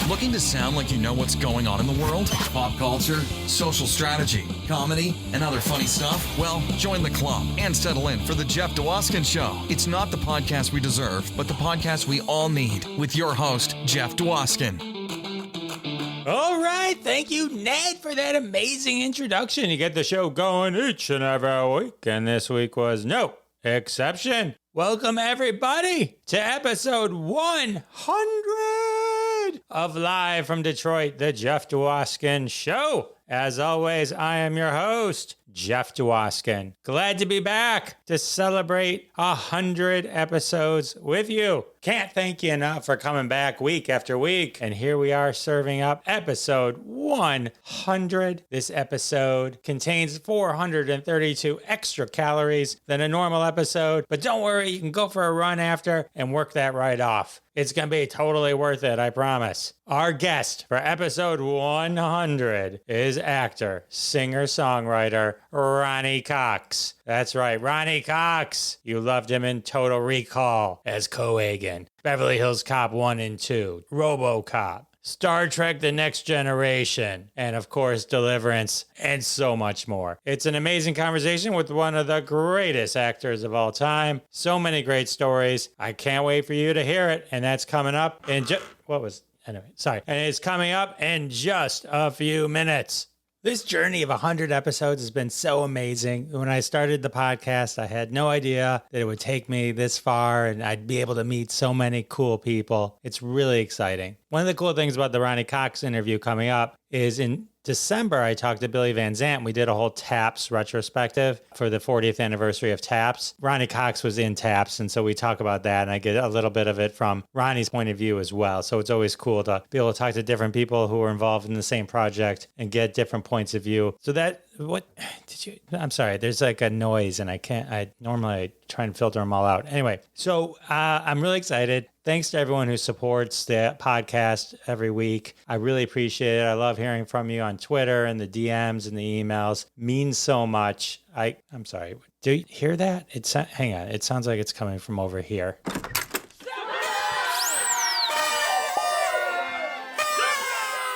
Looking to sound like you know what's going on in the world? Pop culture, social strategy, comedy, and other funny stuff? Well, join the club and settle in for the Jeff Dwoskin Show. It's not the podcast we deserve, but the podcast we all need, with your host, Jeff Dwoskin. All right, thank you, Ned, for that amazing introduction. You get the show going each and every week, and this week was no exception. Welcome, everybody, to episode 100 of Live from Detroit, the Jeff Dwoskin Show. As always, I am your host, Jeff Dwoskin. Glad to be back to celebrate 100 episodes with you. Can't thank you enough for coming back week after week. And here we are serving up episode 100. This episode contains 432 extra calories than a normal episode. But don't worry, you can go for a run after and work that right off. It's going to be totally worth it, I promise. Our guest for episode 100 is actor, singer-songwriter Ronny Cox. That's right, Ronny Cox. You loved him in Total Recall as Cohagen, Beverly Hills Cop 1 and 2, RoboCop, Star Trek The Next Generation, and of course, Deliverance, and so much more. It's an amazing conversation with one of the greatest actors of all time. So many great stories. I can't wait for you to hear it, and that's coming up in And it's coming up in just a few minutes. This journey of 100 episodes has been so amazing. When I started the podcast, I had no idea that it would take me this far and I'd be able to meet so many cool people. It's really exciting. One of the cool things about the Ronny Cox interview coming up is in December, I talked to Billy Van Zandt. We did a whole TAPS retrospective for the 40th anniversary of TAPS. Ronny Cox was in TAPS, and so we talk about that, and I get a little bit of it from Ronny's point of view as well. So it's always cool to be able to talk to different people who are involved in the same project and get different points of view. So I'm sorry, there's like a noise, and I normally try and filter them all out. Anyway, so I'm really excited. Thanks to everyone who supports the podcast every week. I really appreciate it. I love hearing from you on Twitter and the DMs and the emails. Means so much. I'm sorry. Do you hear that? Hang on. It sounds like it's coming from over here.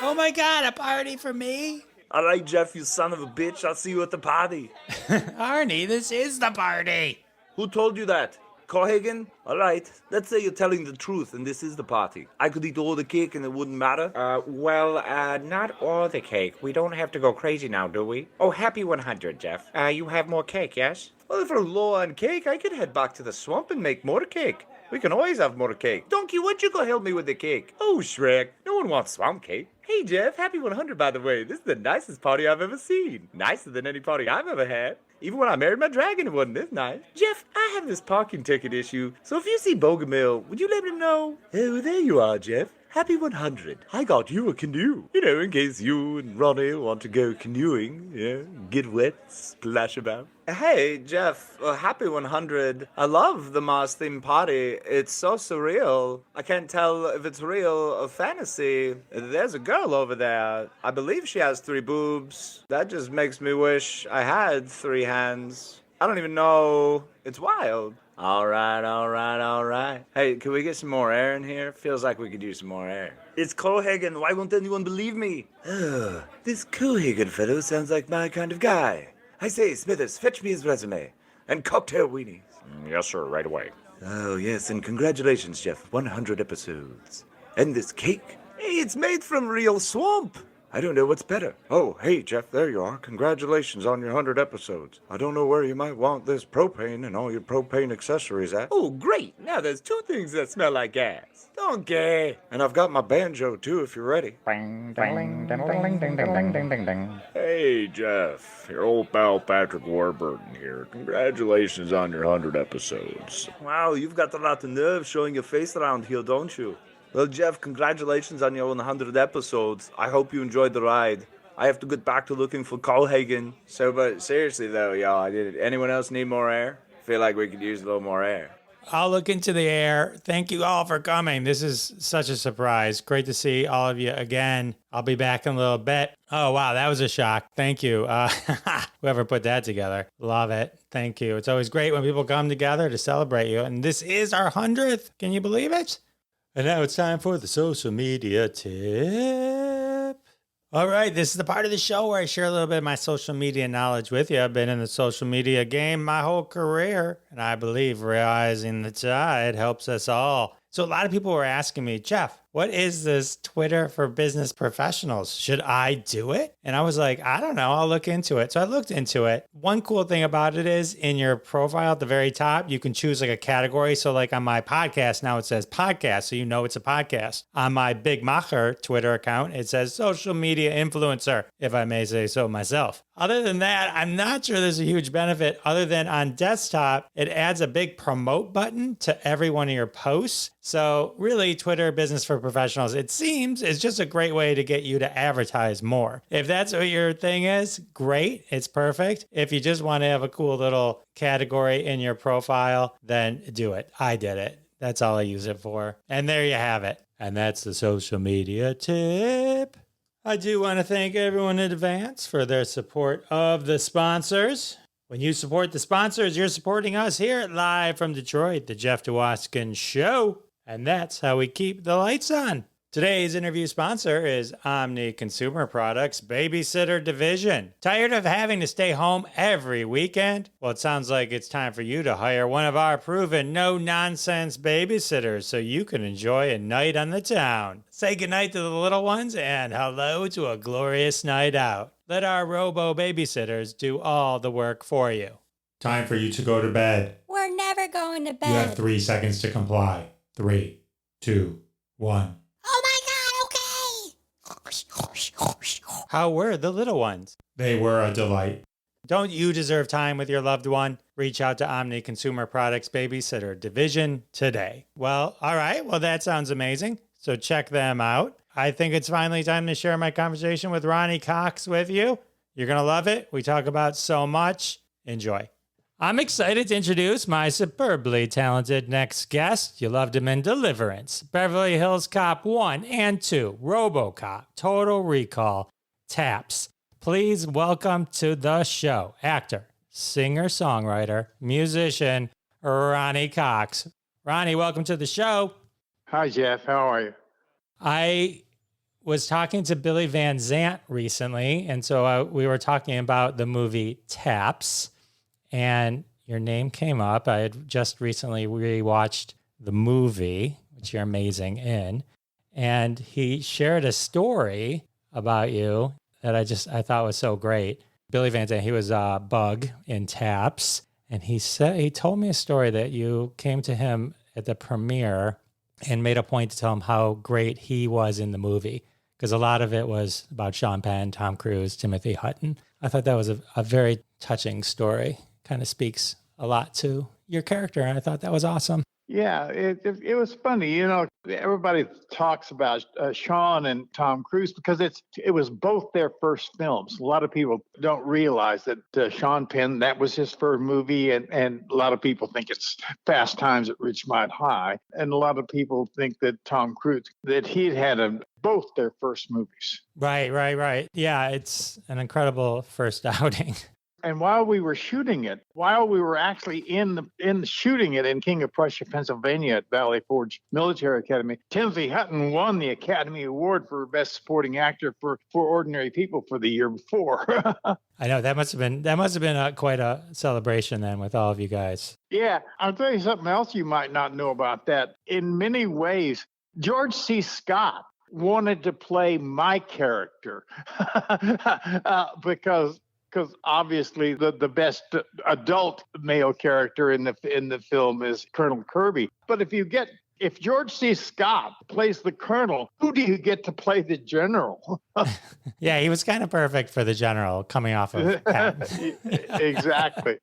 Oh my God, a party for me? All right, Jeff, you son of a bitch. I'll see you at the party. Arnie, this is the party. Who told you that? Cohagen? All right, let's say you're telling the truth and this is the party. I could eat all the cake and it wouldn't matter? Not all the cake. We don't have to go crazy now, do we? Oh, happy 100, Jeff. You have more cake, yes? Well, if we're low on cake, I could head back to the swamp and make more cake. We can always have more cake. Donkey, why don't you go help me with the cake? Oh, Shrek, no one wants swamp cake. Hey, Jeff, happy 100, by the way. This is the nicest party I've ever seen. Nicer than any party I've ever had. Even when I married my dragon, it wasn't this nice. Jeff, I have this parking ticket issue, so if you see Bogomil, would you let him know? Oh, there you are, Jeff. Happy 100. I got you a canoe. You know, in case you and Ronny want to go canoeing, get wet, splash about. Hey, Jeff, happy 100. I love the Mars theme party. It's so surreal. I can't tell if it's real or fantasy. There's a girl over there. I believe she has 3 boobs. That just makes me wish I had 3 hands. I don't even know. It's wild. All right. Hey, can we get some more air in here? Feels like we could use some more air. It's Cohagen. Why won't anyone believe me? This Cohagen fellow sounds like my kind of guy. I say, Smithers, fetch me his resume. And cocktail weenies. Yes, sir, right away. Oh, yes, and congratulations, Jeff. 100 episodes. And this cake? Hey, it's made from real swamp. I don't know what's better. Oh, hey, Jeff, there you are. Congratulations on your 100 episodes. I don't know where you might want this propane and all your propane accessories at. Oh, great. Now there's 2 things that smell like gas. Donkey. And I've got my banjo, too, if you're ready. Ding, ding, ding, ding, ding, ding, ding, ding, ding. Hey, Jeff. Your old pal Patrick Warburton here. Congratulations on your 100 episodes. Wow, you've got a lot of nerve showing your face around here, don't you? Well, Jeff, congratulations on your 100 episodes. I hope you enjoyed the ride. I have to get back to looking for Cohagen. But seriously, though, y'all, did anyone else need more air? Feel like we could use a little more air. I'll look into the air. Thank you all for coming. This is such a surprise. Great to see all of you again. I'll be back in a little bit. Oh, wow, that was a shock. Thank you. Whoever put that together. Love it. Thank you. It's always great when people come together to celebrate you. And this is our 100th. Can you believe it? And now it's time for the social media tip. All right, this is the part of the show where I share a little bit of my social media knowledge with you. I've been in the social media game my whole career, and I believe rising the tide helps us all. So a lot of people were asking me, Jeff, what is this Twitter for business professionals? Should I do it? And I was like, I don't know. I'll look into it. So I looked into it. One cool thing about it is in your profile at the very top, you can choose like a category. So like on my podcast, now it says podcast. So you know it's a podcast. On my Big Macher Twitter account, it says social media influencer, if I may say so myself. Other than that, I'm not sure there's a huge benefit other than on desktop, it adds a big promote button to every one of your posts. So really Twitter business for professionals, it seems, is just a great way to get you to advertise more. If that's what your thing is, great. It's perfect. If you just want to have a cool little category in your profile, then do it. I did it. That's all I use it for. And there you have it. And that's the social media tip. I do want to thank everyone in advance for their support of the sponsors. When you support the sponsors, you're supporting us here at Live from Detroit, the Jeff Dwoskin Show. And that's how we keep the lights on. Today's interview sponsor is Omni Consumer Products Babysitter Division. Tired of having to stay home every weekend? Well, it sounds like it's time for you to hire one of our proven no-nonsense babysitters so you can enjoy a night on the town. Say goodnight to the little ones and hello to a glorious night out. Let our robo babysitters do all the work for you. Time for you to go to bed. We're never going to bed. You have 3 seconds to comply. 3, 2, 1. Oh my God, okay. How were the little ones? They were a delight. Don't you deserve time with your loved one? Reach out to Omni Consumer Products Babysitter Division today. Well, all right. Well, that sounds amazing. So check them out. I think it's finally time to share my conversation with Ronny Cox with you. You're going to love it. We talk about so much. Enjoy. I'm excited to introduce my superbly talented next guest. You loved him in Deliverance, Beverly Hills Cop 1 and 2, RoboCop, Total Recall, Taps. Please welcome to the show, actor, singer-songwriter, musician, Ronny Cox. Ronny, welcome to the show. Hi, Jeff. How are you? I was talking to Billy Van Zandt recently, and so we were talking about the movie Taps. And your name came up. I had just recently rewatched the movie, which you're amazing in. And he shared a story about you that I thought was so great. Billy Van Zandt, he was a bug in Taps. And he told me a story that you came to him at the premiere and made a point to tell him how great he was in the movie. Because a lot of it was about Sean Penn, Tom Cruise, Timothy Hutton. I thought that was a very touching story. Kind of speaks a lot to your character. And I thought that was awesome. Yeah, it was funny. You know, everybody talks about Sean and Tom Cruise because it was both their first films. A lot of people don't realize that Sean Penn, that was his first movie. And a lot of people think it's Fast Times at Ridgemont High. And a lot of people think that Tom Cruise, that he'd had both their first movies. Right. Yeah, it's an incredible first outing. And while we were shooting it, while we were actually in shooting it in King of Prussia, Pennsylvania at Valley Forge Military Academy, Timothy Hutton won the Academy Award for Best Supporting Actor for Ordinary People for the year before. I know that must have been quite a celebration then with all of you guys. Yeah, I'll tell you something else you might not know about that. In many ways, George C. Scott wanted to play my character because obviously the best adult male character in the film is Colonel Kirby. But if George C. Scott plays the colonel, who do you get to play the general? Yeah, he was kind of perfect for the general coming off of Patton. Exactly.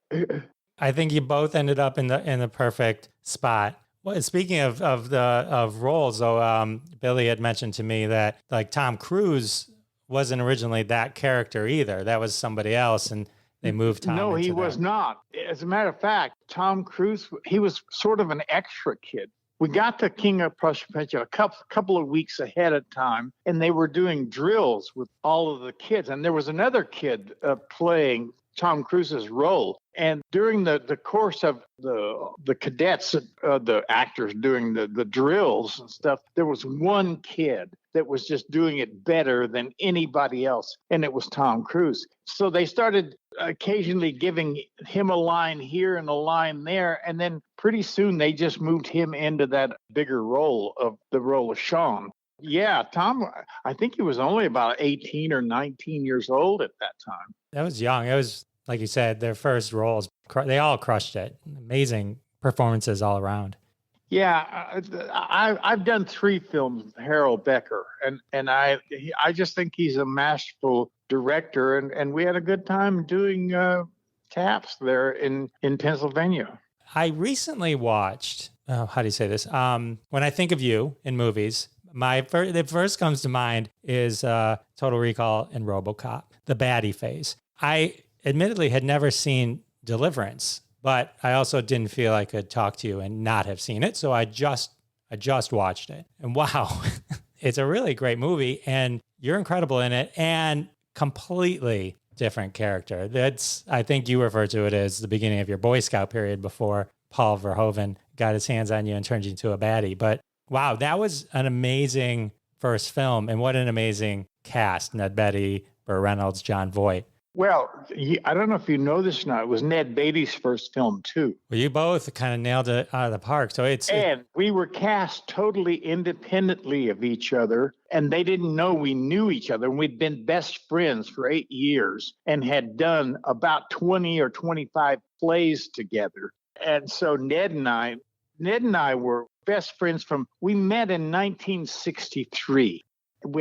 I think you both ended up in the perfect spot. Well, speaking of roles, though, Billy had mentioned to me that like Tom Cruise wasn't originally that character either. That was somebody else, and they moved Tom. No, he was not. As a matter of fact, Tom Cruise, he was sort of an extra kid. We got to King of Prussia a couple of weeks ahead of time, and they were doing drills with all of the kids. And there was another kid playing Tom Cruise's role. And during the course of the cadets, the actors doing the drills and stuff, there was one kid that was just doing it better than anybody else, and it was Tom Cruise. So they started occasionally giving him a line here and a line there, and then pretty soon they just moved him into that bigger role of Sean. Yeah, Tom, I think he was only about 18 or 19 years old at that time. That was young. It was, like you said, their first roles. They all crushed it. Amazing performances all around. Yeah, I've done 3 films with Harold Becker, and I just think he's a masterful director, and we had a good time doing taps there in Pennsylvania. I recently watched, how do you say this? When I think of you in movies, the first comes to mind is Total Recall and RoboCop, the baddie phase. I admittedly had never seen Deliverance, but I also didn't feel I could talk to you and not have seen it. So I just watched it. And wow, it's a really great movie and you're incredible in it and completely different character. I think you refer to it as the beginning of your Boy Scout period before Paul Verhoeven got his hands on you and turned you into a baddie. But wow, that was an amazing first film. And what an amazing cast. Ned Beatty, Burt Reynolds, John Voight. Well, I don't know if you know this or not. It was Ned Beatty's first film, too. Well, you both kind of nailed it out of the park. So And we were cast totally independently of each other, and they didn't know we knew each other. And we'd been best friends for 8 years and had done about 20 or 25 plays together. And so Ned and I were best friends we met in 1963.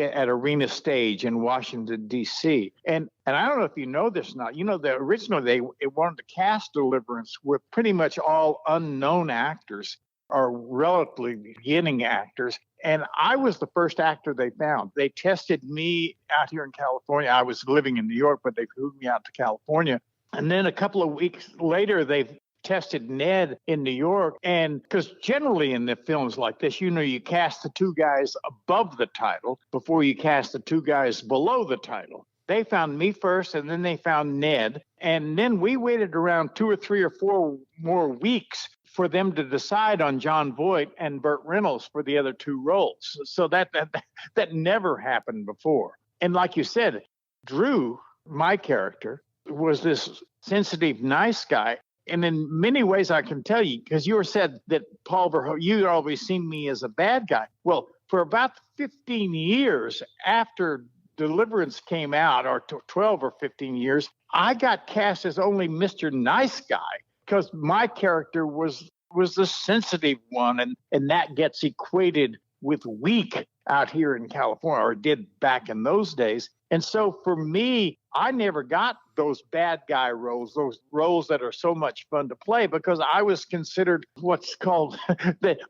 At Arena Stage in Washington, D.C. And I don't know if you know this or not. You know, originally they wanted to cast Deliverance with pretty much all unknown actors or relatively beginning actors. And I was the first actor they found. They tested me out here in California. I was living in New York, but they flew me out to California. And then a couple of weeks later, they tested Ned in New York. And because generally in the films like this, you cast the 2 guys above the title before you cast the 2 guys below the title. They found me first, and then they found Ned. And then we waited around 2 or 3 or 4 more weeks for them to decide on John Voight and Burt Reynolds for the other 2 roles. So that never happened before. And like you said, Drew, my character, was this sensitive, nice guy. And in many ways, I can tell you, because you said that Paul Verhoeven, you had always seen me as a bad guy. Well, for about 15 years after Deliverance came out, or 12 or 15 years, I got cast as only Mr. Nice Guy because my character was the sensitive one, and that gets equated with weak out here in California, or did back in those days. And so for me, I never got those bad guy roles, those roles that are so much fun to play, because I was considered what's called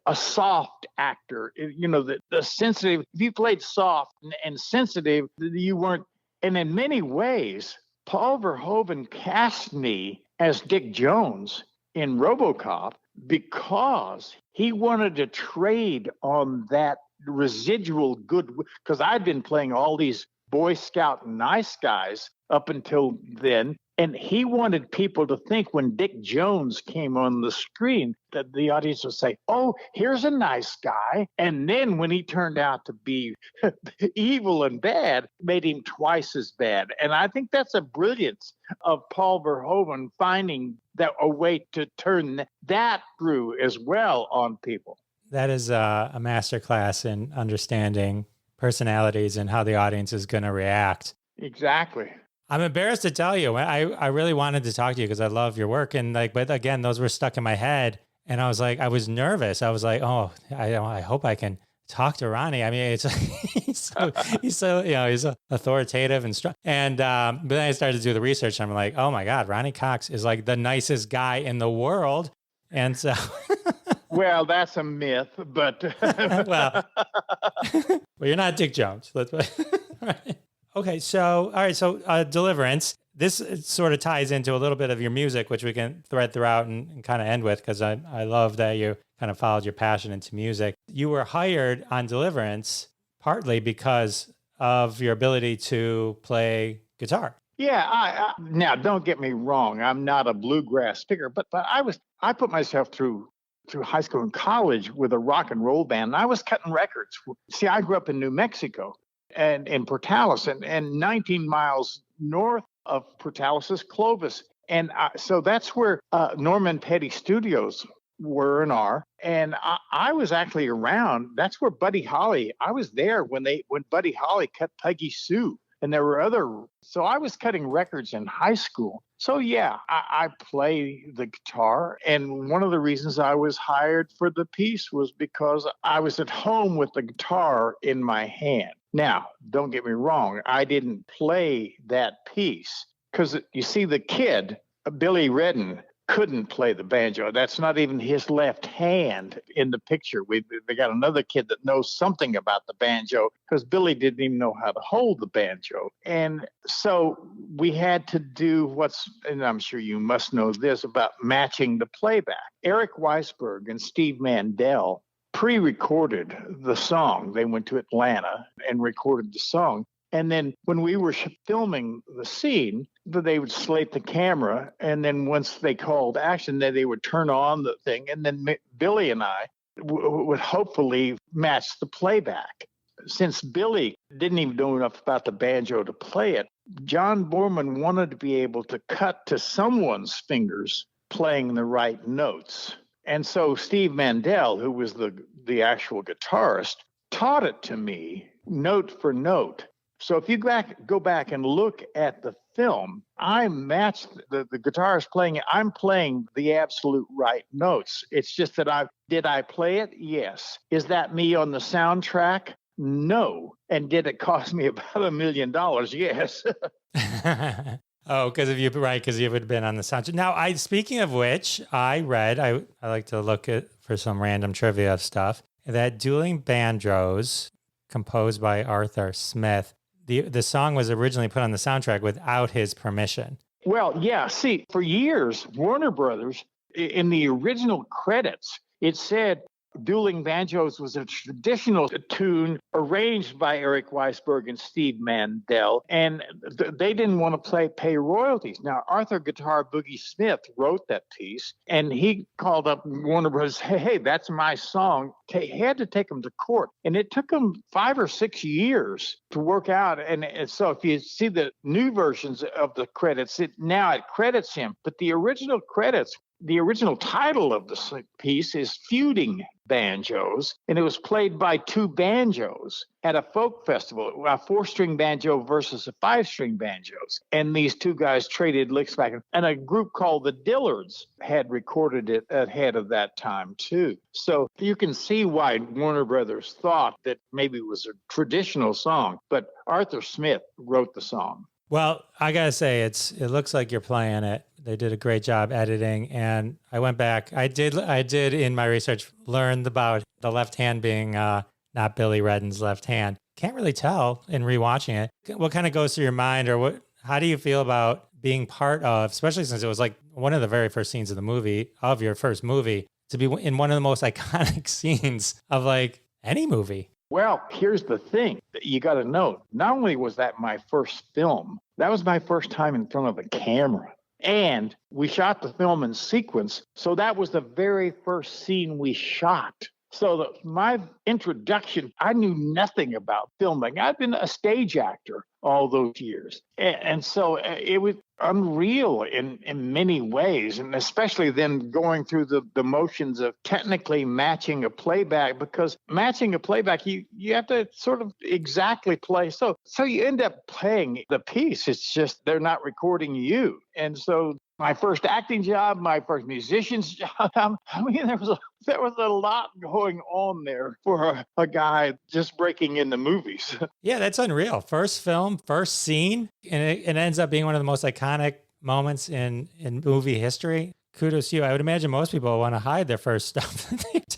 a soft actor. The sensitive, if you played soft and sensitive, you weren't. And in many ways, Paul Verhoeven cast me as Dick Jones in RoboCop because he wanted to trade on that residual good, because I'd been playing all these Boy Scout nice guys up until then. And he wanted people to think when Dick Jones came on the screen that the audience would say, oh, here's a nice guy. And then when he turned out to be evil and bad, made him twice as bad. And I think that's a brilliance of Paul Verhoeven finding that a way to turn that through as well on people. That is a masterclass in understanding personalities and how the audience is going to react. Exactly. I'm embarrassed to tell you, I really wanted to talk to you because I love your work. And but again, those were stuck in my head. And I was like, I was nervous. I was like, oh, I hope I can talk to Ronny. I mean, he's so authoritative and strong. And but then I started to do the research. And I'm like, oh my God, Ronny Cox is like the nicest guy in the world. And so... Well, that's a myth, but... well, you're not Dick Jones. Right. Okay, so, all right, so Deliverance, this sort of ties into a little bit of your music, which we can thread throughout and kind of end with, because I love that you kind of followed your passion into music. You were hired on Deliverance partly because of your ability to play guitar. Yeah, now don't get me wrong. I'm not a bluegrass picker, but I put myself through high school and college with a rock and roll band. And I was cutting records. See, I grew up in New Mexico and in Portales, and 19 miles north of Portales is Clovis. And so that's where Norman Petty Studios were and are. And I was actually around. That's where Buddy Holly, I was there when Buddy Holly cut Peggy Sue. And there were so I was cutting records in high school. So yeah, I play the guitar. And one of the reasons I was hired for the piece was because I was at home with the guitar in my hand. Now, don't get me wrong, I didn't play that piece because you see the kid, Billy Redden, couldn't play the banjo. That's not even his left hand in the picture. They got another kid that knows something about the banjo because Billy didn't even know how to hold the banjo. And so we had to do and I'm sure you must know this about matching the playback. Eric Weisberg and Steve Mandel pre-recorded the song. They went to Atlanta and recorded the song. And then when we were filming the scene, they would slate the camera. And then once they called action, then they would turn on the thing. And then Billy and I would hopefully match the playback. Since Billy didn't even know enough about the banjo to play it, John Borman wanted to be able to cut to someone's fingers playing the right notes. And so Steve Mandel, who was the actual guitarist, taught it to me note for note. So if you go back and look at the film, I matched the guitarist playing it. I'm playing the absolute right notes. It's just that did I play it? Yes. Is that me on the soundtrack? No. And did it cost me about $1 million? Yes. Oh, because you would have been on the soundtrack. Now, speaking of which, I read, I like to look for some random trivia stuff, that Dueling Banjos, composed by Arthur Smith, the song was originally put on the soundtrack without his permission. Well, yeah. See, for years, Warner Brothers, in the original credits, it said Dueling Banjos was a traditional tune arranged by Eric Weisberg and Steve Mandel, and they didn't want to pay royalties. Now, Arthur Guitar Boogie Smith wrote that piece, and he called up Warner Bros. Hey, that's my song. He had to take them to court, and it took them 5 or 6 years to work out. And so if you see the new versions of the credits, it credits him, but the original credits, the original title of the piece is Feuding Banjos, and it was played by 2 banjos at a folk festival, a 4-string banjo versus a 5-string banjos. And these 2 guys traded licks back. And a group called the Dillards had recorded it ahead of that time, too. So you can see why Warner Brothers thought that maybe it was a traditional song, but Arthur Smith wrote the song. Well, I got to say, it looks like you're playing it. They did a great job editing. And I went back. I did in my research learn about the left hand being not Billy Redden's left hand. Can't really tell in rewatching it. What kind of goes through your mind, or how do you feel about being part of, especially since it was like one of the very first scenes of the movie, of your first movie, to be in one of the most iconic scenes of like any movie? Well, here's the thing that you got to know. Not only was that my first film, that was my first time in front of a camera. And we shot the film in sequence. So that was the very first scene we shot. So my introduction, I knew nothing about filming. I've been a stage actor all those years. And so it was unreal in many ways, and especially then going through the motions of technically matching a playback, because matching a playback, you have to sort of exactly play. So you end up playing the piece. It's just they're not recording you. And so my first acting job, my first musician's job, I mean, there was a lot going on there for a guy just breaking into movies. Yeah, that's unreal. First film, first scene, and it ends up being one of the most iconic moments in movie history. Kudos to you. I would imagine most people want to hide their first stuff.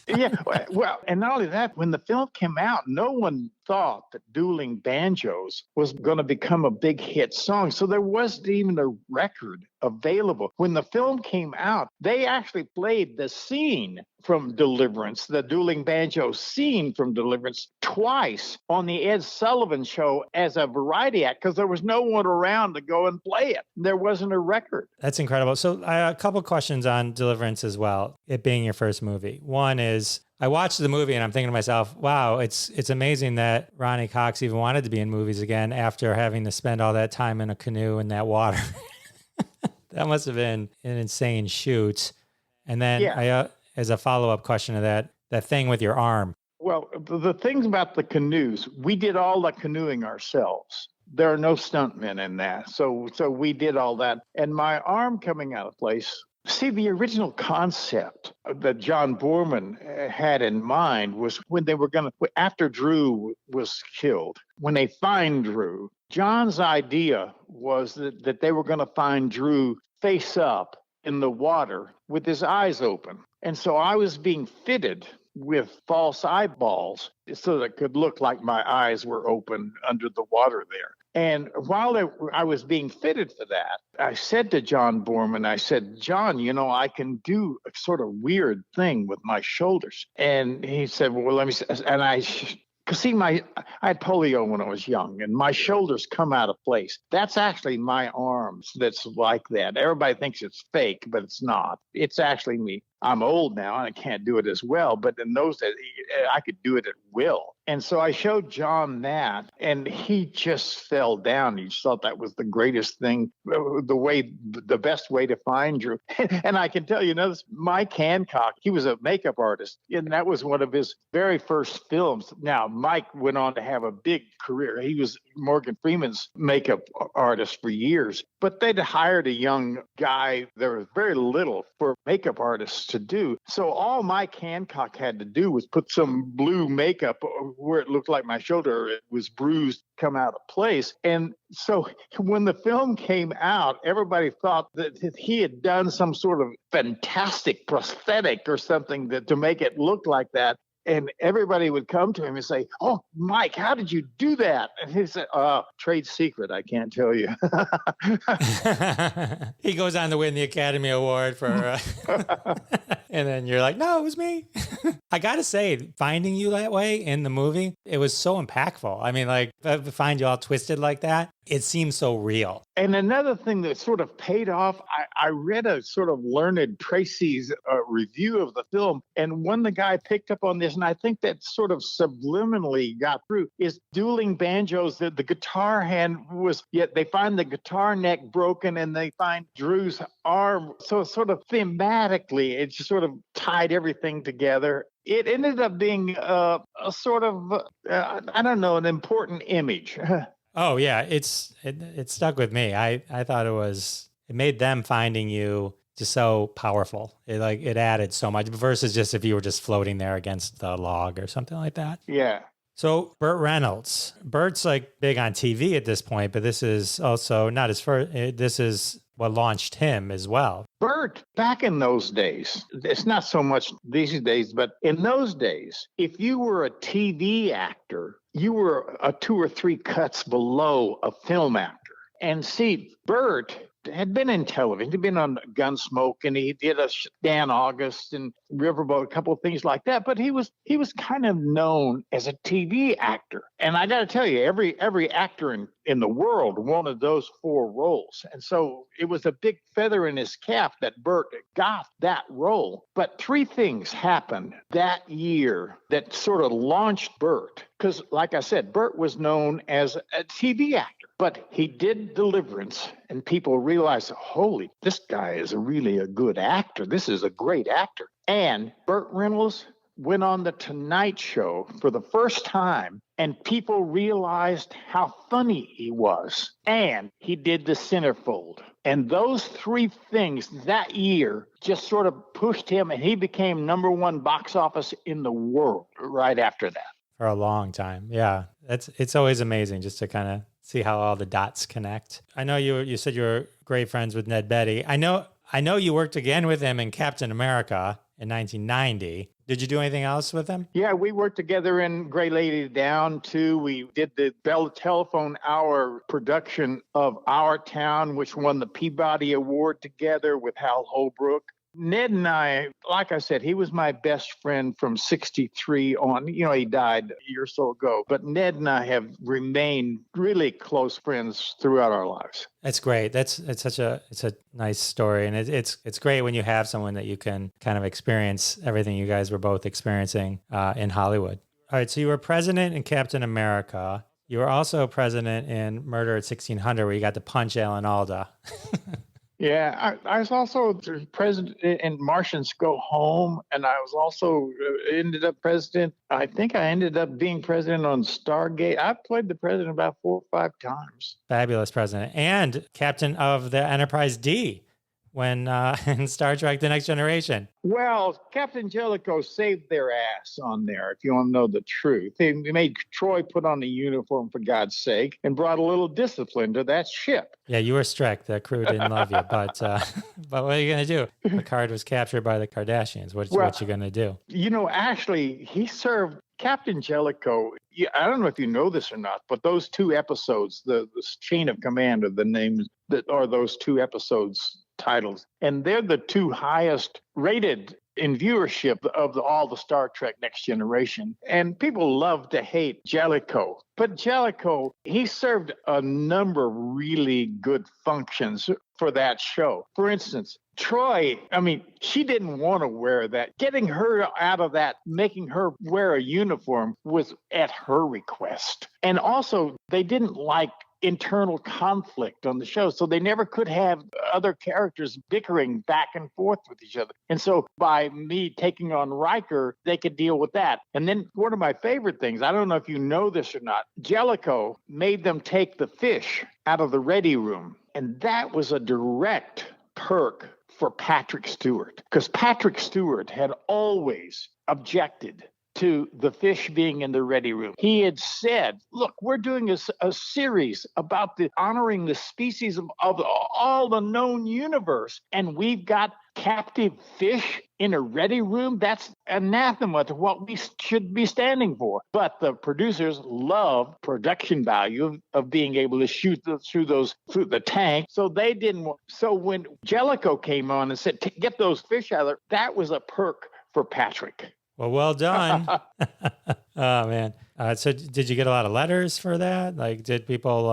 Yeah, well, and not only that, when the film came out, no one thought that Dueling Banjos was going to become a big hit song. So there wasn't even a record available. When the film came out, they actually played the scene from Deliverance, the Dueling Banjo scene from Deliverance, twice on the Ed Sullivan Show as a variety act because there was no one around to go and play it. There wasn't a record. That's incredible. So a couple questions on Deliverance as well, it being your first movie. One is, I watched the movie and I'm thinking to myself, wow, it's amazing that Ronny Cox even wanted to be in movies again after having to spend all that time in a canoe in that water. That must have been an insane shoot. And then as a follow-up question to that thing with your arm. Well, the things about the canoes, we did all the canoeing ourselves. There are no stuntmen in that. So we did all that. And my arm coming out of place. See, the original concept that John Boorman had in mind was when they were after Drew was killed, when they find Drew, John's idea was that they were going to find Drew face up in the water with his eyes open. And so I was being fitted with false eyeballs so that it could look like my eyes were open under the water there. And while I was being fitted for that, I said to John Boorman, I said, John, I can do a sort of weird thing with my shoulders. And he said, well, let me see. And because see, I had polio when I was young, and my shoulders come out of place. That's actually my arms that's like that. Everybody thinks it's fake, but it's not. It's actually me. I'm old now, and I can't do it as well. But in those days, I could do it at will. And so I showed John that, and he just fell down. He just thought that was the greatest thing, the best way to find Drew. And I can tell you, Mike Hancock, he was a makeup artist, and that was one of his very first films. Now, Mike went on to have a big career. He was Morgan Freeman's makeup artist for years, but they'd hired a young guy. There was very little for makeup artists to do. So all Mike Hancock had to do was put some blue makeup where it looked like my shoulder, it was bruised, come out of place. And so when the film came out, everybody thought that he had done some sort of fantastic prosthetic or something to make it look like that. And everybody would come to him and say, oh, Mike, how did you do that? And he said, trade secret, I can't tell you. He goes on to win the Academy Award for, and then you're like, no, it was me. I got to say, finding you that way in the movie, it was so impactful. I mean, like, to find you all twisted like that, it seems so real. And another thing that sort of paid off, I read a sort of learned Tracy's review of the film, and when the guy picked up on this, and I think that sort of subliminally got through, is Dueling Banjos, the guitar hand they find the guitar neck broken, and they find Drew's arm. So sort of thematically, it just sort of tied everything together. It ended up being a sort of, an important image. Oh yeah, it stuck with me. I thought it made them finding you just so powerful. It added so much versus just if you were just floating there against the log or something like that. Yeah. So Burt Reynolds. Burt's like big on TV at this point, but this is also not his first. This is what launched him as well. Burt, back in those days, it's not so much these days, but in those days, if you were a TV actor, you were 2 or 3 cuts below a film actor. And see, Burt had been in television. He'd been on Gunsmoke, and he did a Dan August and Riverboat, a couple of things like that. But he was kind of known as a TV actor. And I got to tell you, every actor in the world wanted those 4 roles. And so it was a big feather in his cap that Burt got that role. But 3 things happened that year that sort of launched Burt. Because like I said, Burt was known as a TV actor. But he did Deliverance, and people realized, holy, this guy is really a good actor. This is a great actor. And Burt Reynolds went on The Tonight Show for the first time, and people realized how funny he was. And he did The Centerfold. And those 3 things that year just sort of pushed him, and he became #1 box office in the world right after that. For a long time. Yeah. It's always amazing just to kind of see how all the dots connect. I know you said you were great friends with Ned Beatty. I know you worked again with him in Captain America in 1990. Did you do anything else with him? Yeah, we worked together in Gray Lady Down too. We did the Bell Telephone Hour production of Our Town, which won the Peabody Award together with Hal Holbrook. Ned and I, like I said, he was my best friend from 63 on. He died a year or so ago. But Ned and I have remained really close friends throughout our lives. That's great. It's a nice story, and it's great when you have someone that you can kind of experience everything you guys were both experiencing in Hollywood. All right, so you were president in Captain America. You were also president in Murder at 1600, where you got to punch Alan Alda. Yeah, I was also president in Martians Go Home, and I was also ended up president. I think I ended up being president on Stargate. I played the president about 4 or 5 times. Fabulous president. And captain of the Enterprise D when in Star Trek The Next Generation. Well, Captain Jellico saved their ass on there, if you want to know the truth. They made Troy put on the uniform, for God's sake, and brought a little discipline to that ship. Yeah, you were strict. The crew didn't love you. But what are you going to do? Picard was captured by the Kardashians. What you going to do? Actually, he served Captain Jellico. I don't know if you know this or not, but those 2 episodes, the chain of command of the names that are those 2 episodes titles, and they're the 2 highest rated in viewership of all the Star Trek Next Generation. And people love to hate Jellico, but Jellico, he served a number of really good functions for that show. For instance, Troy, she didn't want to wear that. Getting her out of that, making her wear a uniform was at her request. And also, they didn't like internal conflict on the show, so they never could have other characters bickering back and forth with each other. And so by me taking on Riker, they could deal with that. And then one of my favorite things, I don't know if you know this or not, Jellico made them take the fish out of the ready room. And that was a direct perk for Patrick Stewart, because Patrick Stewart had always objected to the fish being in the ready room. He had said, look, we're doing a series about honoring the species of all the known universe, and we've got captive fish in a ready room? That's anathema to what we should be standing for. But the producers love production value of being able to shoot through the tank, so they didn't want. So when Jellico came on and said, get those fish out of there, that was a perk for Patrick. Well done. Oh, man. So did you get a lot of letters for that? Like, did people,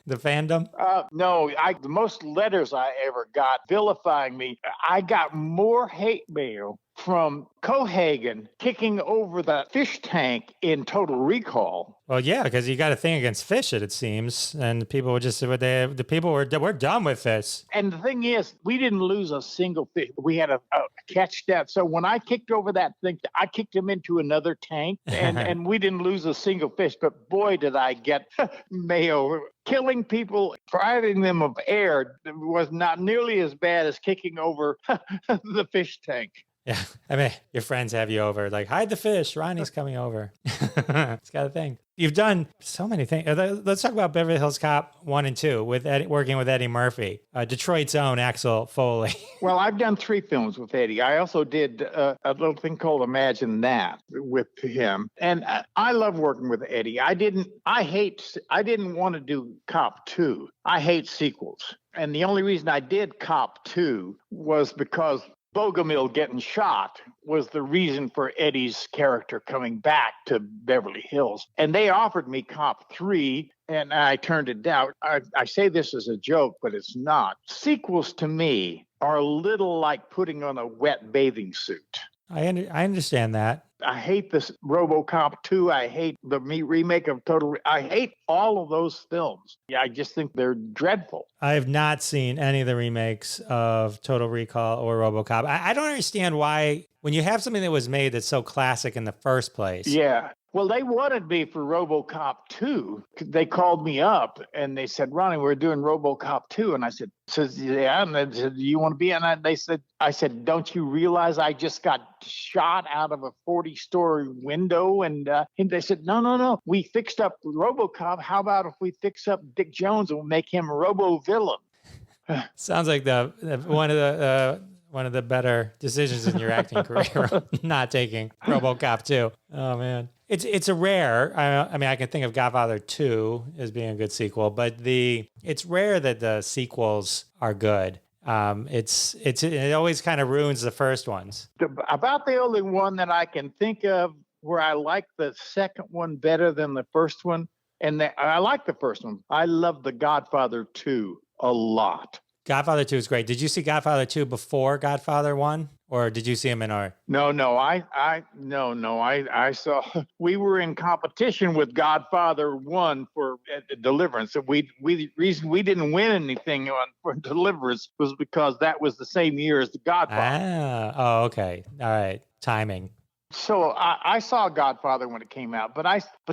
the fandom? No, the most letters I ever got vilifying me, I got more hate mail from Cohagen kicking over the fish tank in Total Recall. Well, yeah, because you got a thing against fish, it seems, and people were just we're done with this. And the thing is, we didn't lose a single fish. We had a catch that. So when I kicked over that thing, I kicked him into another tank, and we didn't lose a single fish. But boy, did I get mail. Killing people, depriving them of air was not nearly as bad as kicking over the fish tank. Yeah, I mean, your friends have you over, like, hide the fish, Ronnie's coming over. It's got a thing. You've done so many things. Let's talk about Beverly Hills Cop 1 and 2, working with Eddie Murphy, Detroit's own Axel Foley. Well, I've done 3 films with Eddie. I also did a little thing called Imagine That with him. And I love working with Eddie. I didn't want to do Cop 2. I hate sequels. And the only reason I did Cop 2 was because Bogomil getting shot was the reason for Eddie's character coming back to Beverly Hills. And they offered me Cop 3, and I turned it down. I say this as a joke, but it's not. Sequels to me are a little like putting on a wet bathing suit. I understand that. I hate this RoboCop 2. I hate the remake of I hate all of those films. I just think they're dreadful. I have not seen any of the remakes of Total Recall or RoboCop. I don't understand why, when you have something that was made that's so classic in the first place. Yeah. Well, they wanted me for RoboCop 2. They called me up and they said, Ronny, we're doing RoboCop 2. And I said, yeah. And they said, do you want to be? And I said, don't you realize I just got shot out of a 40-story window? And they said, no. We fixed up RoboCop. How about if we fix up Dick Jones and we'll make him a robo-villain? Sounds like one of the one of the better decisions in your acting career, not taking RoboCop 2. Oh man, it's a rare. I mean, I can think of Godfather 2 as being a good sequel, but it's rare that the sequels are good. It always kind of ruins the first ones. About the only one that I can think of where I like the second one better than the first one, and I like the first one. I love the Godfather 2 a lot. Godfather 2 is great. Did you see Godfather 2 before Godfather 1? Or did you see him in our? No. I saw. We were in competition with Godfather 1 for Deliverance, and reason we didn't win anything for Deliverance was because that was the same year as the Godfather. Oh, okay, all right, timing. So I saw Godfather when it came out, but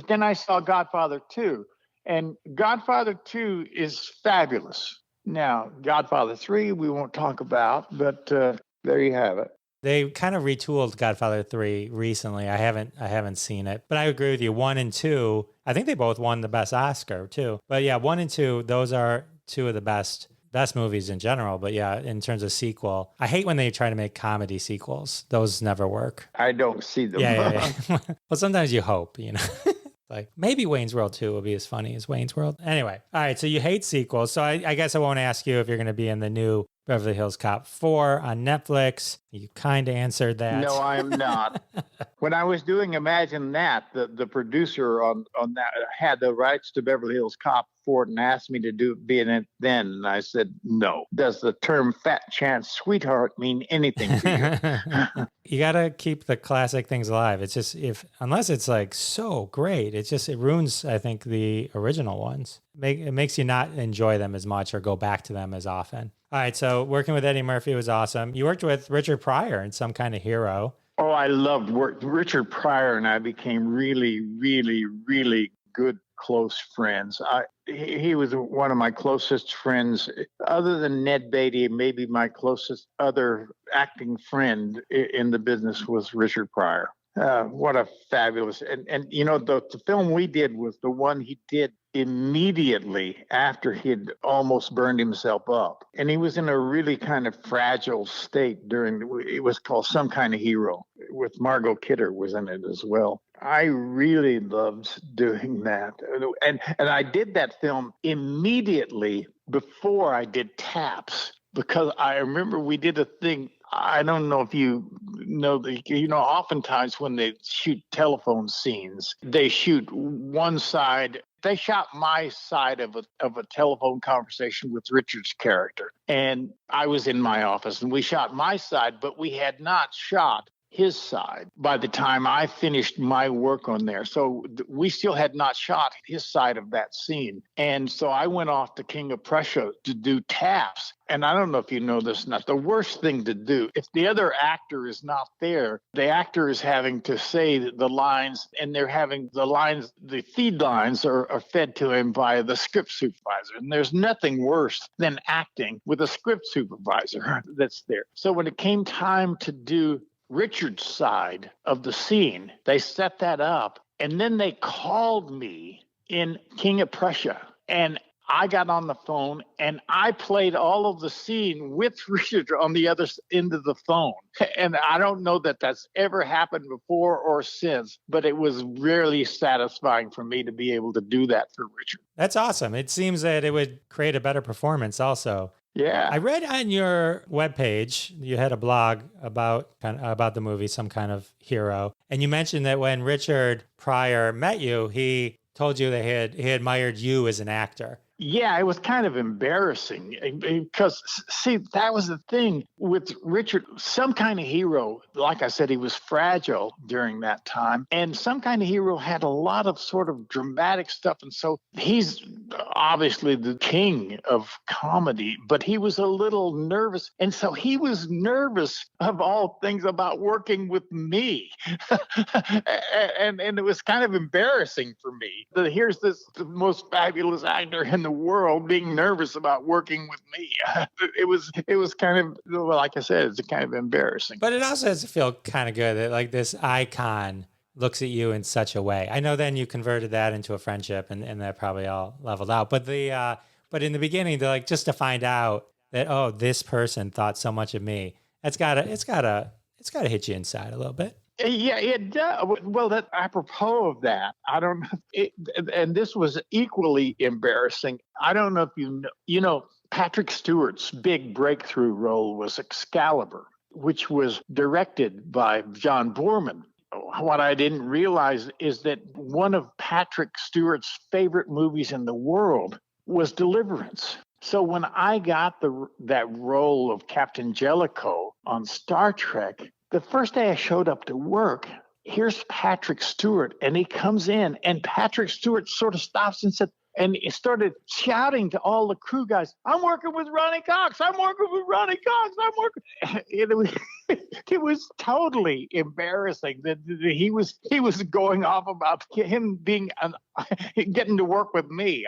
then I saw Godfather 2, and Godfather 2 is fabulous. Now, Godfather 3 we won't talk about, but there you have it. They kind of retooled Godfather 3 recently. I haven't seen it, but I agree with you. 1 and 2, I think they both won the best Oscar too. But yeah, 1 and 2, those are two of the best movies in general. But yeah, in terms of sequel, I hate when they try to make comedy sequels. Those never work. I don't see them. Yeah. Well, sometimes you hope, Like maybe Wayne's World 2 will be as funny as Wayne's World. Anyway, all right, so you hate sequels. So I guess I won't ask you if you're going to be in the new Beverly Hills Cop 4 on Netflix. You kind of answered that. No, I am not. When I was doing Imagine That, the producer on that had the rights to Beverly Hills Cop 4 and asked me to be in it then. And I said, no. Does the term fat chance sweetheart mean anything to you? You got to keep the classic things alive. It's just unless it's like so great, it ruins, I think, the original ones. It makes you not enjoy them as much or go back to them as often. All right, so working with Eddie Murphy was awesome. You worked with Richard Pryor in Some Kind of Hero. Oh, I loved work. Richard Pryor and I became really, really, really good, close friends. He was one of my closest friends, other than Ned Beatty. Maybe my closest other acting friend in the business was Richard Pryor. What a fabulous, and the film we did was the one he did immediately after he'd almost burned himself up. And he was in a really kind of fragile state it was called Some Kind of Hero, with Margot Kidder was in it as well. I really loved doing that. And I did that film immediately before I did Taps, because I remember we did a thing. I don't know if you know, oftentimes when they shoot telephone scenes, they shoot one side. They shot my side of a telephone conversation with Richard's character. And I was in my office and we shot my side, but we had not shot his side by the time I finished my work on there. So we still had not shot his side of that scene. And so I went off to King of Prussia to do Taps. And I don't know if you know this or not, the worst thing to do, if the other actor is not there, the actor is having to say the lines, and they're having the feed lines are fed to him by the script supervisor. And there's nothing worse than acting with a script supervisor that's there. So when it came time to do Richard's side of the scene, they set that up, and then they called me in King of Prussia, and I got on the phone and I played all of the scene with Richard on the other end of the phone. And I don't know that that's ever happened before or since, but it was really satisfying for me to be able to do that for Richard. That's awesome. It seems that it would create a better performance also. Yeah. I read on your webpage, you had a blog about the movie Some Kind of Hero. And you mentioned that when Richard Pryor met you, he told you that he admired you as an actor. Yeah, it was kind of embarrassing because, see, that was the thing with Richard. Some Kind of Hero, like I said, he was fragile during that time. And Some Kind of Hero had a lot of sort of dramatic stuff. And so he's obviously the king of comedy, but he was a little nervous. And so he was nervous, of all things, about working with me. and it was kind of embarrassing for me. Here's the most fabulous actor in the world being nervous about working with me. It was kind of, well, like I said, it's kind of embarrassing. But it also has to feel kind of good that like this icon looks at you in such a way. I know then you converted that into a friendship and that probably all leveled out. But but in the beginning, just to find out that, oh, this person thought so much of me it's gotta hit you inside a little bit. Yeah, it does. Well, that apropos of that, I don't know. And this was equally embarrassing. I don't know if you know, Patrick Stewart's big breakthrough role was Excalibur, which was directed by John Boorman. What I didn't realize is that one of Patrick Stewart's favorite movies in the world was Deliverance. So when I got that role of Captain Jellico on Star Trek, the first day I showed up to work, here's Patrick Stewart, and he comes in, and Patrick Stewart sort of stops and said, and he started shouting to all the crew guys, "I'm working with Ronny Cox. I'm working with Ronny Cox. I'm working." It was totally embarrassing that he was going off about him being getting to work with me.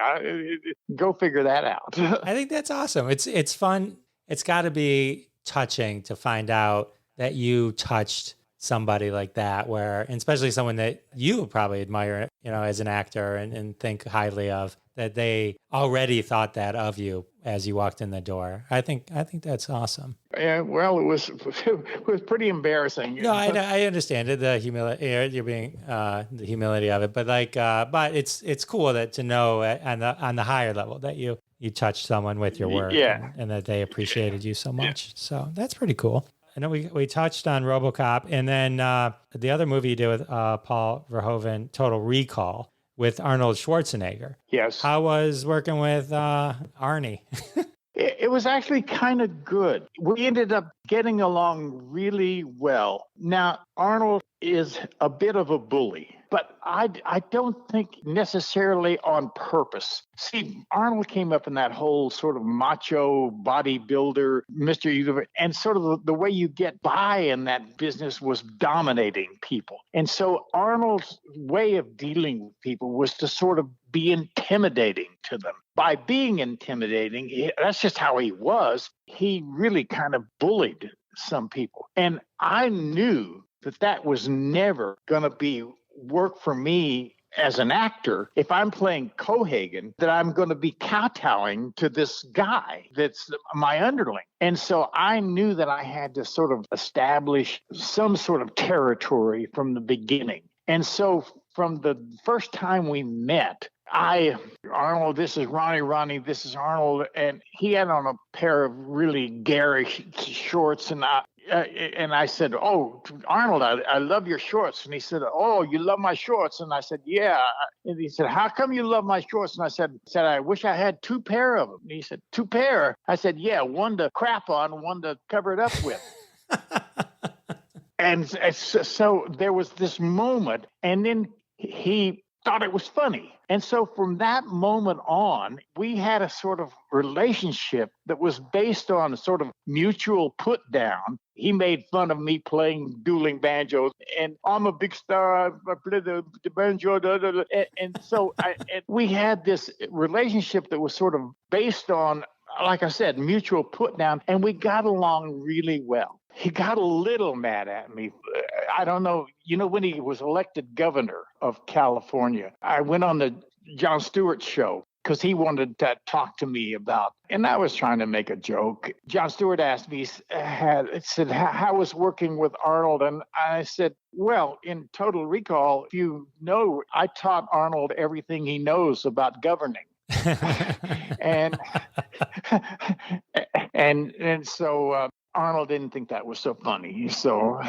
Go figure that out. I think that's awesome. It's fun. It's got to be touching to find out that you touched somebody like that, and especially someone that you probably admire, as an actor and think highly of, that they already thought that of you as you walked in the door. I think that's awesome. Yeah, well, it was pretty embarrassing. No, I understand it. The humility, you're being the humility of it, but but it's cool to know on the higher level that you touched someone with your work, and that they appreciated you so much. So that's pretty cool. I know we touched on RoboCop, and then the other movie you did with Paul Verhoeven, Total Recall, with Arnold Schwarzenegger. Yes. How was working with Arnie? It was actually kind of good. We ended up getting along really well. Now, Arnold is a bit of a bully, but I don't think necessarily on purpose. See, Arnold came up in that whole sort of macho bodybuilder, Mr. Universe, and sort of the way you get by in that business was dominating people. And so Arnold's way of dealing with people was to sort of be intimidating to them. By being intimidating, that's just how he was. He really kind of bullied some people. And I knew that was never going to be work for me as an actor. If I'm playing Cohagen, that I'm going to be kowtowing to this guy that's my underling. And so I knew that I had to sort of establish some sort of territory from the beginning. And so from the first time we met, Arnold, this is Ronny, this is Arnold, and he had on a pair of really garish shorts, and I said, "Oh, Arnold, I love your shorts." And he said, "Oh, you love my shorts?" And I said, "Yeah." And he said, "How come you love my shorts?" And I said, "I wish I had 2 pair of them." And he said, 2 pair? I said, "Yeah, one to crap on, one to cover it up with." And so there was this moment, and then he thought it was funny. And so from that moment on, we had a sort of relationship that was based on a sort of mutual put down. He made fun of me playing dueling banjos, and I'm a big star, I play the banjo, and so we had this relationship that was sort of based on, like I said, mutual put down, and we got along really well. He got a little mad at me. I don't know. When he was elected governor of California, I went on the Jon Stewart show because he wanted to talk to me about, and I was trying to make a joke. Jon Stewart asked me, said, how was working with Arnold? And I said, well, in Total Recall, if you know, I taught Arnold everything he knows about governing. and so Arnold didn't think that was so funny. So,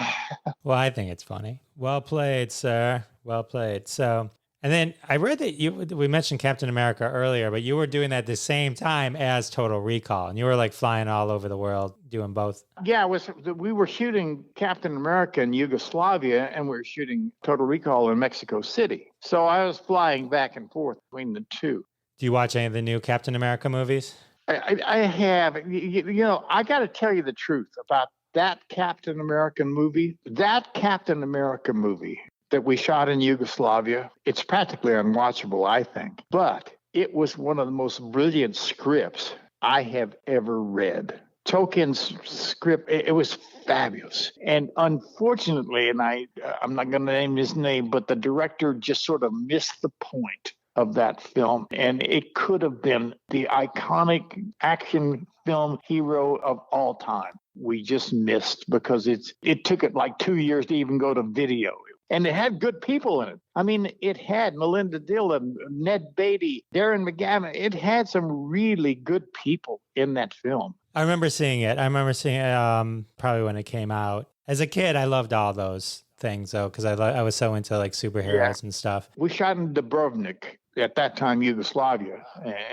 well, I think it's funny. Well played, sir. Well played. So, and then I read that we mentioned Captain America earlier, but you were doing that at the same time as Total Recall, and you were like flying all over the world doing both. Yeah, we were shooting Captain America in Yugoslavia, and we were shooting Total Recall in Mexico City. So I was flying back and forth between the two. Do you watch any of the new Captain America movies? I have. I got to tell you the truth about that Captain America movie. That Captain America movie that we shot in Yugoslavia, it's practically unwatchable, I think. But it was one of the most brilliant scripts I have ever read. Tolkien's script, it was fabulous. And unfortunately, and I'm not going to name his name, but the director just sort of missed the point of that film, and it could have been the iconic action film hero of all time. We just missed because it took it like 2 years to even go to video. And it had good people in it. I mean, it had Melinda Dillon, Ned Beatty, Darren McGavin. It had some really good people in that film. I remember seeing it. Probably when it came out. As a kid, I loved all those things, though, because I was so into like superheroes and stuff. We shot in Dubrovnik, at that time Yugoslavia,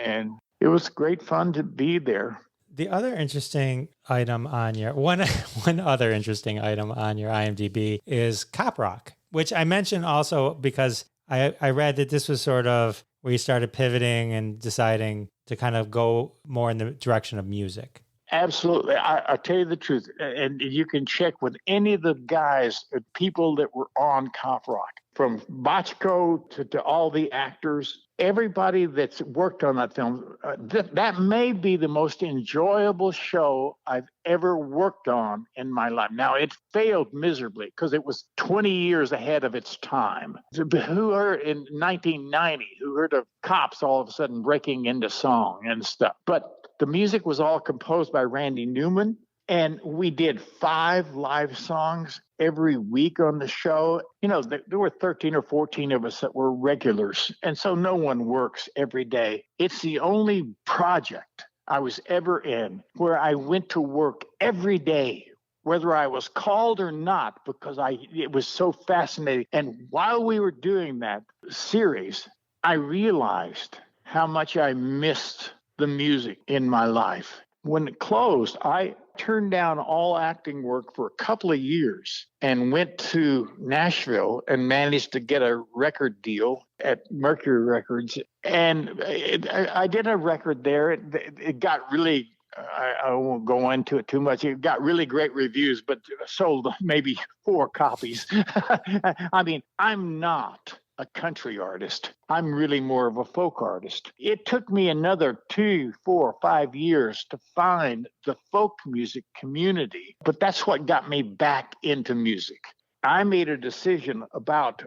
and it was great fun to be there. The other interesting item on your one other interesting item on your IMDb is Cop Rock, which I mentioned also because I read that this was sort of where you started pivoting and deciding to kind of go more in the direction of music. Absolutely. I'll tell you the truth. And you can check with any of the guys, people that were on Cop Rock, from Bochco to all the actors, everybody that's worked on that film. That may be the most enjoyable show I've ever worked on in my life. Now, it failed miserably because it was 20 years ahead of its time. Who heard in 1990, who heard of cops all of a sudden breaking into song and stuff? But the music was all composed by Randy Newman, and we did 5 live songs every week on the show. You know, there were 13 or 14 of us that were regulars, and so no one works every day. It's the only project I was ever in where I went to work every day, whether I was called or not, because it was so fascinating. And while we were doing that series, I realized how much I missed the music in my life. When it closed, I turned down all acting work for a couple of years and went to Nashville and managed to get a record deal at Mercury Records. And I did a record there. It got really, I won't go into it too much. It got really great reviews, but sold maybe 4 copies. I mean, I'm not a country artist. I'm really more of a folk artist. It took me another 2, 4, 5 years to find the folk music community, but that's what got me back into music. I made a decision about,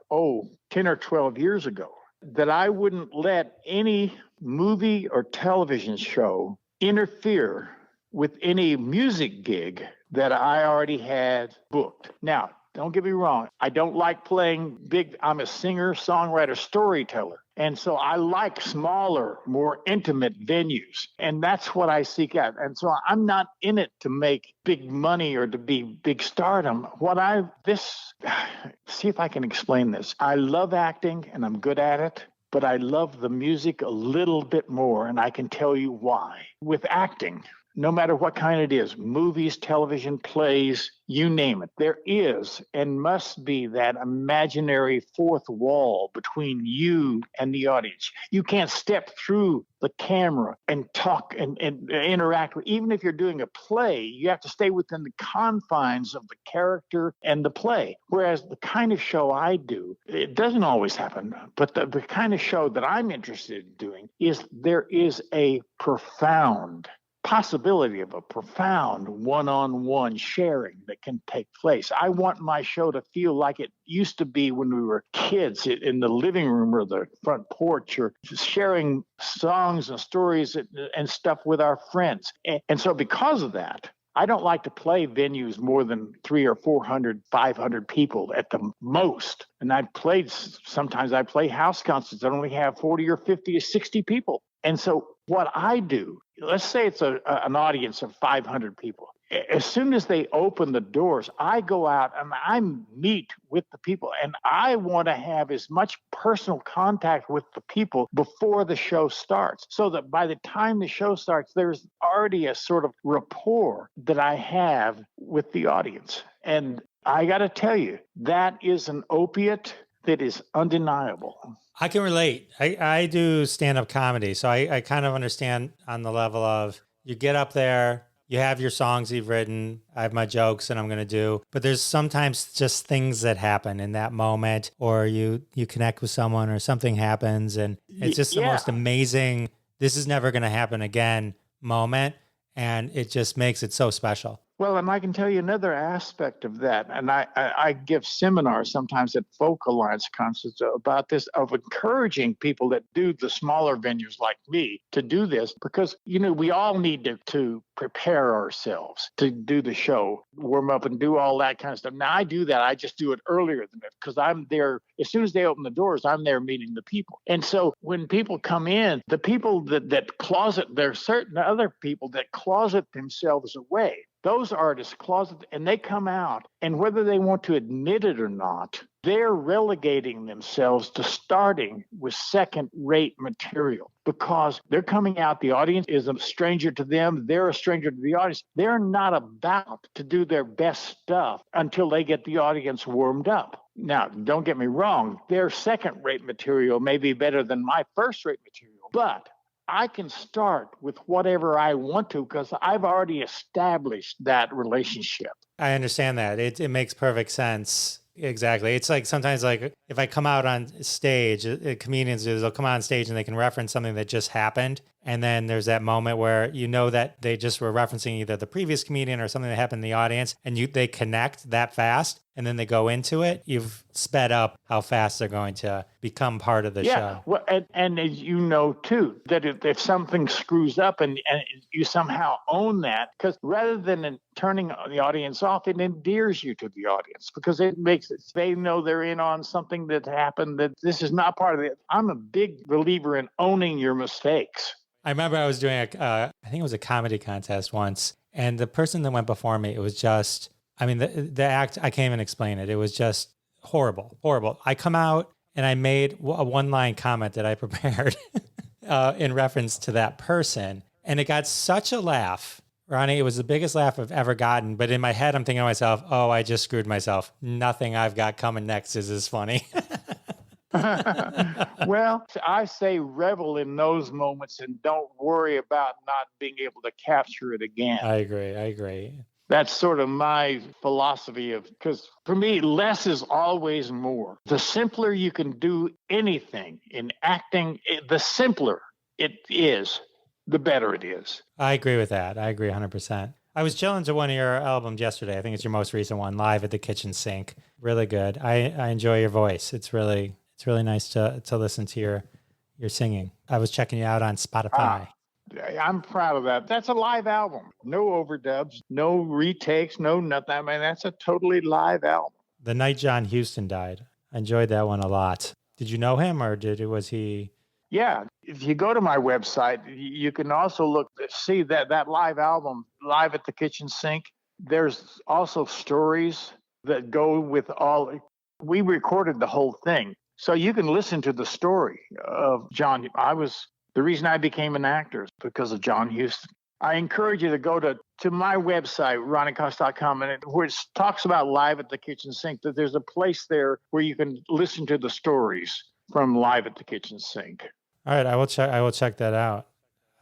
10 or 12 years ago that I wouldn't let any movie or television show interfere with any music gig that I already had booked. Now, don't get me wrong. I don't like playing big. I'm a singer, songwriter, storyteller. And so I like smaller, more intimate venues. And that's what I seek out. And so I'm not in it to make big money or to be big stardom. See if I can explain this. I love acting and I'm good at it, but I love the music a little bit more. And I can tell you why. With acting, no matter what kind it is, movies, television, plays, you name it, there is and must be that imaginary fourth wall between you and the audience. You can't step through the camera and talk and interact with. Even if you're doing a play, you have to stay within the confines of the character and the play. Whereas the kind of show I do, it doesn't always happen, but the kind of show that I'm interested in doing is there is a profound possibility of a profound one-on-one sharing that can take place. I want my show to feel like it used to be when we were kids in the living room or the front porch, or just sharing songs and stories and stuff with our friends. And so because of that, I don't like to play venues more than 300 or 400, 500 people at the most. And sometimes I play house concerts that only have 40 or 50 or 60 people. And so what I do, let's say it's an audience of 500 people. As soon as they open the doors, I go out and I meet with the people. And I want to have as much personal contact with the people before the show starts, so that by the time the show starts, there's already a sort of rapport that I have with the audience. And I got to tell you, that is an opiate that is undeniable. I can relate. I do stand-up comedy, so I kind of understand on the level of you get up there, you have your songs you've written, I have my jokes that I'm going to do, but there's sometimes just things that happen in that moment, or you connect with someone or something happens, and it's just the most amazing, this is never going to happen again moment, and it just makes it so special. Well, and I can tell you another aspect of that. And I give seminars sometimes at Folk Alliance concerts about this, of encouraging people that do the smaller venues like me to do this, because, we all need to prepare ourselves to do the show, warm up and do all that kind of stuff. Now, I do that. I just do it earlier than that because I'm there. As soon as they open the doors, I'm there meeting the people. And so when people come in, the people that closet, there are certain other people that closet themselves away. Those artists closet, and they come out, and whether they want to admit it or not, they're relegating themselves to starting with second-rate material because they're coming out. The audience is a stranger to them. They're a stranger to the audience. They're not about to do their best stuff until they get the audience warmed up. Now, don't get me wrong. Their second-rate material may be better than my first-rate material, but I can start with whatever I want to because I've already established that relationship. I understand that. It makes perfect sense. Exactly. It's like sometimes, like if I come out on stage, comedians they'll come on stage and they can reference something that just happened. And then there's that moment where that they just were referencing either the previous comedian or something that happened in the audience, and they connect that fast, and then they go into it. You've sped up how fast they're going to become part of the show. Well, and as you know, too, that if something screws up and you somehow own that, because rather than turning the audience off, it endears you to the audience because it makes it, they know they're in on something that happened, that this is not part of it. I'm a big believer in owning your mistakes. I remember I was doing I think it was a comedy contest once, and the person that went before me, it was just, the act, I can't even explain it. It was just horrible. I come out and I made a one-line comment that I prepared in reference to that person, and it got such a laugh. Ronny, it was the biggest laugh I've ever gotten, but in my head, I'm thinking to myself, oh, I just screwed myself. Nothing I've got coming next is as funny. Well, I say revel in those moments and don't worry about not being able to capture it again. I agree. That's sort of my philosophy because for me, less is always more. The simpler you can do anything in acting, the simpler it is, the better it is. I agree with that. I agree 100%. I was chilling to one of your albums yesterday. I think it's your most recent one, Live at the Kitchen Sink. Really good. I enjoy your voice. It's really nice to listen to your singing. I was checking you out on Spotify. I'm proud of that. That's a live album. No overdubs, no retakes, no nothing. That's a totally live album. The night John Huston died. I enjoyed that one a lot. Did you know him or was he? Yeah. If you go to my website, you can also see that live album, Live at the Kitchen Sink. There's also stories that go with all. We recorded the whole thing. So you can listen to the story of John. The reason I became an actor is because of John Huston. I encourage you to go to my website, ronnycox.com, and where it talks about Live at the Kitchen Sink, that there's a place there where you can listen to the stories from Live at the Kitchen Sink. All right, I will check that out.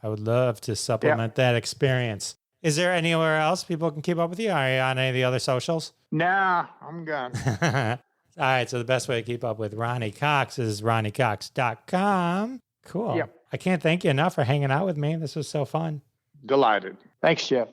I would love to supplement that experience. Is there anywhere else people can keep up with you? Are you on any of the other socials? Nah, I'm gone. All right, so the best way to keep up with Ronny Cox is ronnycox.com. Cool. Yep. I can't thank you enough for hanging out with me. This was so fun. Delighted. Thanks, Jeff.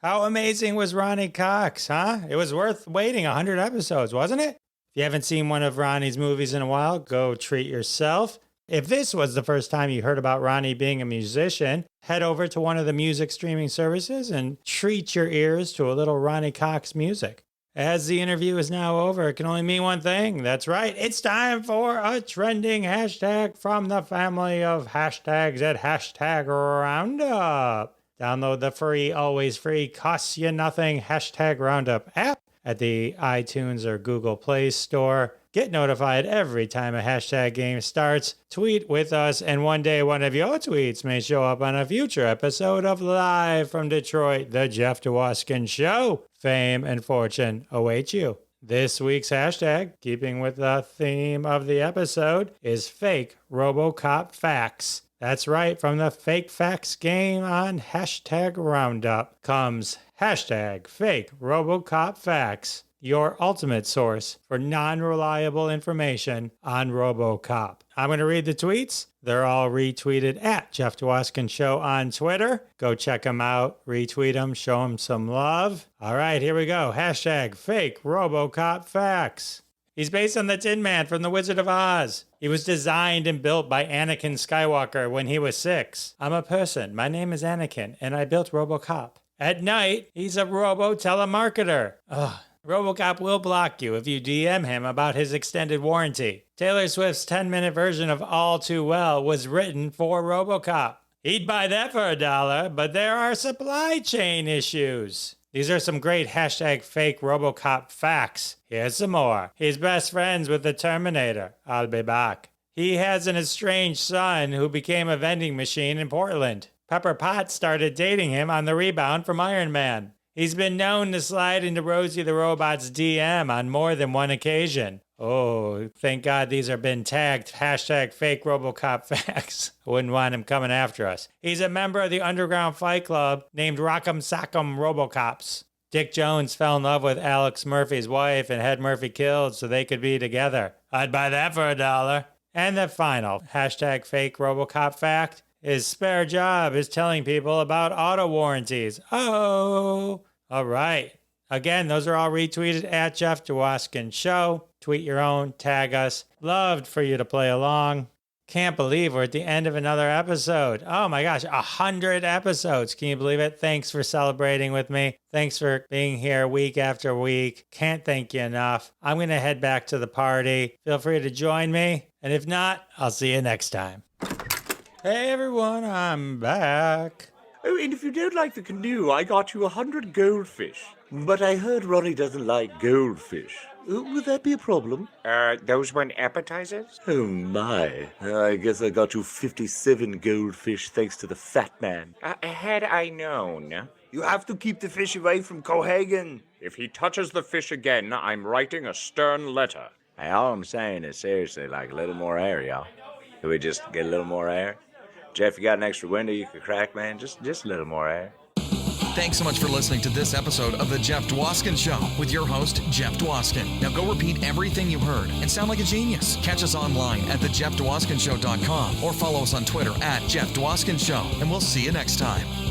How amazing was Ronny Cox, huh? It was worth waiting 100 episodes, wasn't it? If you haven't seen one of Ronny's movies in a while, go treat yourself. If this was the first time you heard about Ronny being a musician, head over to one of the music streaming services and treat your ears to a little Ronny Cox music. As the interview is now over, it can only mean one thing. That's right. It's time for a trending hashtag from the family of hashtags at Hashtag Roundup. Download the free, always free, costs you nothing Hashtag Roundup app at the iTunes or Google Play Store. Get notified every time a hashtag game starts. Tweet with us, and one day one of your tweets may show up on a future episode of Live from Detroit, The Jeff Dwoskin Show. Fame and fortune await you. This week's hashtag, keeping with the theme of the episode, is Fake RoboCop Facts. That's right, from the Fake Facts game on Hashtag Roundup comes Hashtag Fake RoboCop Facts. your ultimate source for non-reliable information on RoboCop. I'm going to read the tweets. They're all retweeted at Jeff Dwoskin Show on Twitter. Go check them out, retweet them, show them some love. All right, here we go. Hashtag fake RoboCop facts. He's based on the Tin Man from The Wizard of Oz. He was designed and built by Anakin Skywalker when he was 6. I'm a person. My name is Anakin, and I built RoboCop. At night, he's a robo-telemarketer. Ugh. RoboCop will block you if you DM him about his extended warranty. Taylor Swift's 10-minute version of All Too Well was written for RoboCop. He'd buy that for $1, but there are supply chain issues. These are some great hashtag fake RoboCop facts. Here's some more. He's best friends with the Terminator. I'll be back. He has an estranged son who became a vending machine in Portland. Pepper Potts started dating him on the rebound from Iron Man. He's been known to slide into Rosie the Robot's DM on more than one occasion. Oh, thank God these have been tagged hashtag fake RoboCop facts. Wouldn't want him coming after us. He's a member of the underground fight club named Rock'em Sock'em RoboCops. Dick Jones fell in love with Alex Murphy's wife and had Murphy killed so they could be together. I'd buy that for $1. And the final hashtag fake RoboCop fact. His spare job is telling people about auto warranties. Oh, all right. Again, those are all retweeted at Jeff Dwoskin Show. Tweet your own, tag us. Loved for you to play along. Can't believe we're at the end of another episode. Oh my gosh, 100 episodes. Can you believe it? Thanks for celebrating with me. Thanks for being here week after week. Can't thank you enough. I'm going to head back to the party. Feel free to join me. And if not, I'll see you next time. Hey everyone, I'm back. Oh, and if you don't like the canoe, I got you 100 goldfish. But I heard Ronny doesn't like goldfish. Would that be a problem? Those weren't appetizers? Oh my. I guess I got you 57 goldfish thanks to the fat man. Had I known. You have to keep the fish away from Cohagen. If he touches the fish again, I'm writing a stern letter. Hey, all I'm saying is seriously, like a little more air, y'all. Could we just get a little more air? Jeff, you got an extra window you could crack, man? Just a little more air. Thanks so much for listening to this episode of The Jeff Dwoskin Show with your host, Jeff Dwoskin. Now go repeat everything you heard and sound like a genius. Catch us online at thejeffdwoskinshow.com or follow us on Twitter at Jeff Dwoskin Show, and we'll see you next time.